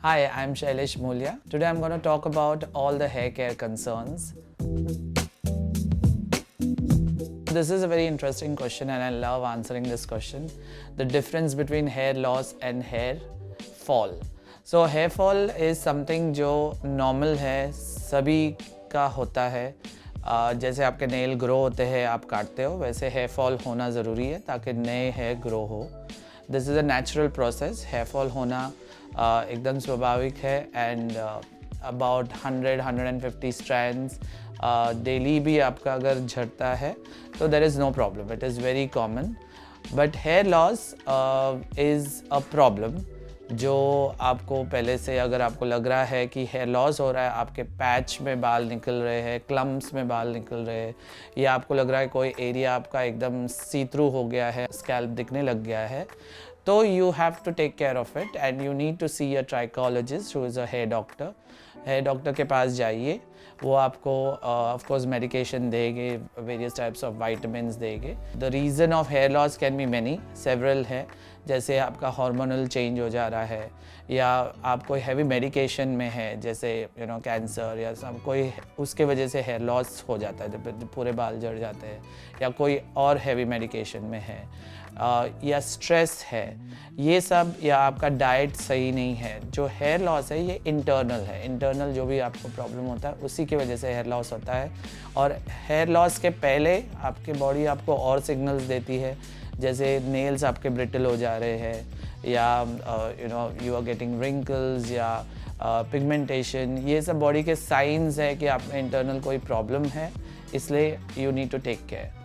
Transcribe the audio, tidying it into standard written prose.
Hi, I'm Shailesh Moolya. Today I'm going to talk about all the hair care concerns. This is a very interesting question and I love answering this question. The difference between hair loss and hair fall. So hair fall is something जो normal है, सभी का होता है. जैसे आपके nail grow होते हैं, आप काटते हो, वैसे हेयर फॉल होना ज़रूरी है ताकि नए हेयर ग्रो हो. This is a natural process. Hair fall होना एकदम स्वाभाविक है एंड अबाउट 100-150 स्ट्रैंड्स डेली भी आपका अगर झड़ता है तो there is no problem. It is very common. But hair loss is a problem जो आपको पहले से अगर आपको लग रहा है कि हेयर लॉस हो रहा है, आपके पैच में बाल निकल रहे हैं, क्लम्प्स में बाल निकल रहे हैं, या आपको लग रहा है कोई एरिया आपका एकदम सी थ्रू हो गया है, स्कैल्प दिखने लग गया है, तो you have to take care of it and you need to see a trichologist who is a hair doctor. Hair doctor के पास जाइए. वो आपको ऑफ कोर्स मेडिकेशन देंगे, वेरियस टाइप्स ऑफ विटामिन्स देंगे. The reason of hair loss can be many, several है. जैसे आपका हार्मोनल चेंज हो जा रहा है, या आप कोई हैवी मेडिकेशन में है, जैसे कैंसर या सब कोई, उसके वजह से हेयर लॉस हो जाता है, पूरे बाल झड़ जाते हैं, या कोई और हैवी मेडिकेशन में है, या स्ट्रेस है, ये सब, या आपका डाइट सही नहीं है. जो हेयर लॉस है ये इंटरनल है. इंटरनल जो भी आपको प्रॉब्लम होता है उसी की वजह से हेयर लॉस होता है. और हेयर लॉस के पहले आपकी बॉडी आपको और सिग्नल्स देती है, जैसे नेल्स आपके ब्रिटल हो जा रहे हैं, या यू आर गेटिंग रिंकल्स, या पिगमेंटेशन. ये सब बॉडी के साइंस है कि आप में इंटरनल कोई प्रॉब्लम है, इसलिए you need to take care.